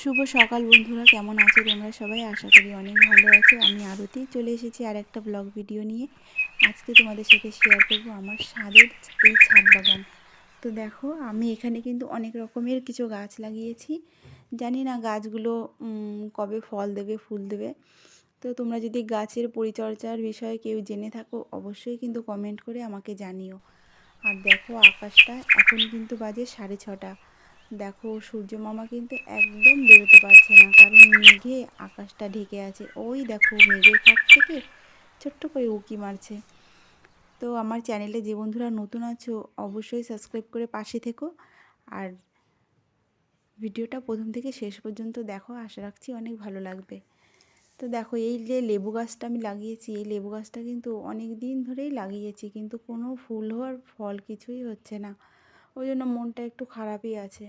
শুভ সকাল বন্ধুরা, কেমন আছো তোমরা সবাই? আশা করি অনেক ভালো আছো। আমি আরতি চলে এসেছি আর একটা ব্লগ ভিডিও নিয়ে। আজকে তোমাদের সাথে শেয়ার করব আমার স্বাদের এই ছাদ বাগান। তো দেখো, আমি এখানে কিন্তু অনেক রকমের কিছু গাছ লাগিয়েছি। জানি না গাছগুলো কবে ফল দেবে, ফুল দেবে। তো তোমরা যদি গাছের পরিচর্যার বিষয়ে কেউ জেনে থাকো, অবশ্যই কিন্তু কমেন্ট করে আমাকে জানিও। আর দেখো, আকাশটা এখন কিন্তু বাজে 6:30। দেখো, সূর্য মামা কিন্তু একদম বেরোতে পারছে না, কারণ মেঘে আকাশটা ঢেকে আছে। ওই দেখো, মেঘের ফাঁক থেকে ছোট্ট করে উঁকি মারছে। তো আমার চ্যানেলে যে বন্ধুরা নতুন আছো, অবশ্যই সাবস্ক্রাইব করে পাশে থেকো আর ভিডিওটা প্রথম থেকে শেষ পর্যন্ত দেখো। আশা রাখছি অনেক ভালো লাগবে। তো দেখো, এই যে লেবু গাছটা আমি লাগিয়েছি, এই লেবু গাছটা কিন্তু অনেক দিন ধরেই লাগিয়েছি, কিন্তু কোনো ফুল হওয়ার ফল কিছুই হচ্ছে না। ওই জন্য মনটা একটু খারাপই আছে।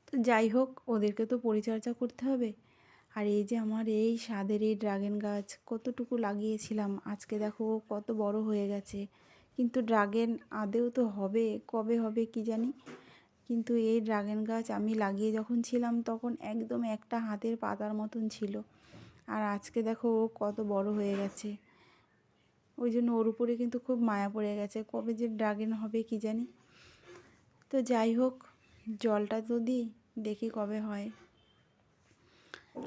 তো যাই হোক, ওদেরকে তো পরিচর্যা করতে হবে। আর এই যে আমার এই স্বাদের এই ড্রাগন গাছ কতটুকু লাগিয়েছিলাম, আজকে দেখো কত বড় হয়ে গেছে। কিন্তু ড্রাগন আদেও তো হবে, কবে হবে কি জানি। কিন্তু এই ড্রাগন গাছ আমি লাগিয়ে যখন ছিলাম তখন একদম একটা হাতের পাতার মতন ছিল। আর আজকে দেখো ও কত বড় হয়ে গেছে। ওই জন্য ওর উপরে কিন্তু খুব মায়া পড়ে গেছে, কবে যে ড্রাগন হবে কি জানি। তো যাই হোক, জলটা তো দিই, দেখি কবে হয়।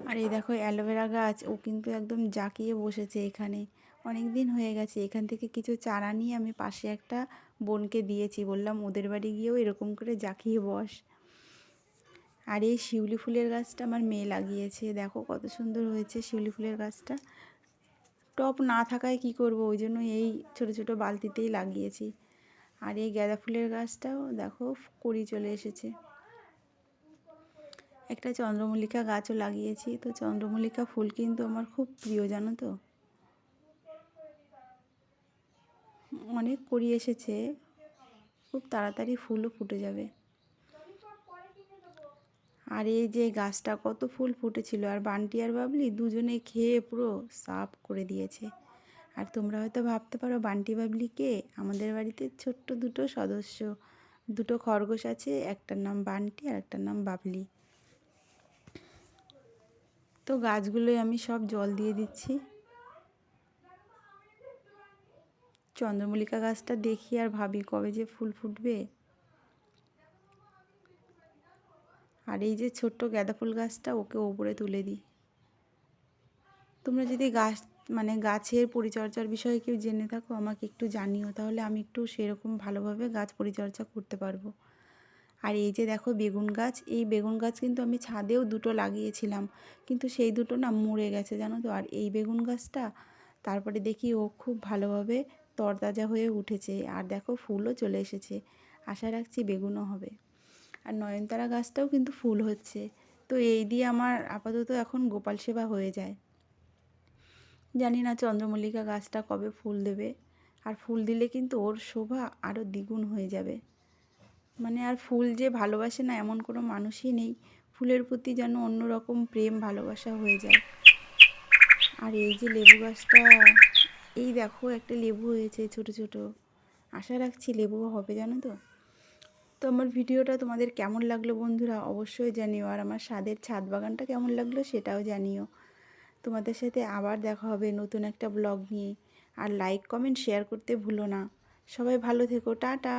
আর এই দেখো অ্যালোভেরা গাছ, ও কিন্তু একদম জাঁকিয়ে বসেছে এখানে। অনেক দিন হয়ে গেছে, এখান থেকে কিছু চারা নিয়ে আমি পাশে একটা বোনকে দিয়েছি, বললাম ওদের বাড়ি গিয়েও এরকম করে জাঁকিয়ে বস। আর এই শিউলি ফুলের গাছটা আমার মেয়ে লাগিয়েছে, দেখো কত সুন্দর হয়েছে শিউলি ফুলের গাছটা। টব না থাকায় কি করব, ওই জন্য এই ছোট ছোট বালতিতেই লাগিয়েছি। আর এই গাঁদা ফুলের গাছটাও দেখো কুড়ি চলে এসেছে। একটা চন্দ্রমল্লিকা গাছও লাগিয়েছি। তো চন্দ্রমল্লিকা ফুল কিন্তু আমার খুব প্রিয়, জানো তো। অনেক কুড়ি এসেছে, খুব তাড়াতাড়ি ফুলও ফুটে যাবে। আর এই যে গাছটা কত ফুল ফুটেছিল, আর বান্টি আর বাবলি দুজনে খেয়ে পুরো সাফ করে দিয়েছে। আর তোমরা হয়তো ভাবতে পারো বান্টি বাবলি কে? আমাদের বাড়িতে ছোট্ট দুটো সদস্য, দুটো খরগোশ আছে, একটার নাম বান্টি আর একটার নাম বাবলি। তো গাছগুলোই আমি সব জল দিয়ে দিচ্ছি। চন্দ্রমল্লিকা গাছটা দেখি আর ভাবি কবে যে ফুল ফুটবে। আর এই যে ছোট্ট গাঁদা ফুল গাছটা, ওকে ওপরে তুলে দিই। তোমরা যদি গাছের পরিচর্যার বিষয়ে কেউ জেনে থাকো, আমাকে একটু জানিও, তাহলে আমি একটু সেরকম ভালোভাবে গাছ পরিচর্যা করতে পারবো। আর এই যে দেখো বেগুন গাছ, এই বেগুন গাছ কিন্তু আমি ছাদেও দুটো লাগিয়েছিলাম, কিন্তু সেই দুটো না মরে গেছে, জানো তো। আর এই বেগুন গাছটা তারপরে দেখি ও খুব ভালোভাবে তরতাজা হয়ে উঠেছে, আর দেখো ফুলও চলে এসেছে। আশা রাখছি বেগুনও হবে। আর নয়নতারা গাছটাও কিন্তু ফুল হচ্ছে। তো এই দিয়ে আমার আপাতত এখন গোপাল সেবা হয়ে যায়। জানি না চন্দ্রমল্লিকা গাছটা কবে ফুল দেবে। আর ফুল দিলে কিন্তু ওর শোভা আরও দ্বিগুণ হয়ে যাবে। আর ফুল যে ভালোবাসে না এমন কোনো মানুষই নেই। ফুলের প্রতি যেন অন্যরকম প্রেম ভালোবাসা হয়ে যায়। আর এই যে লেবু গাছটা, এই দেখো একটা লেবু হয়েছে ছোট ছোট। আশা রাখছি লেবুও হবে, জানো তো। তো আমার ভিডিওটা তোমাদের কেমন লাগলো বন্ধুরা, অবশ্যই জানিও। আর আমার স্বাদের ছাদ বাগানটা কেমন লাগলো সেটাও জানিও। তোমাদের সাথে আবার দেখা হবে নতুন একটা ব্লগ নিয়ে। আর লাইক কমেন্ট শেয়ার করতে ভুলো না। সবাই ভালো থেকো, টাটা।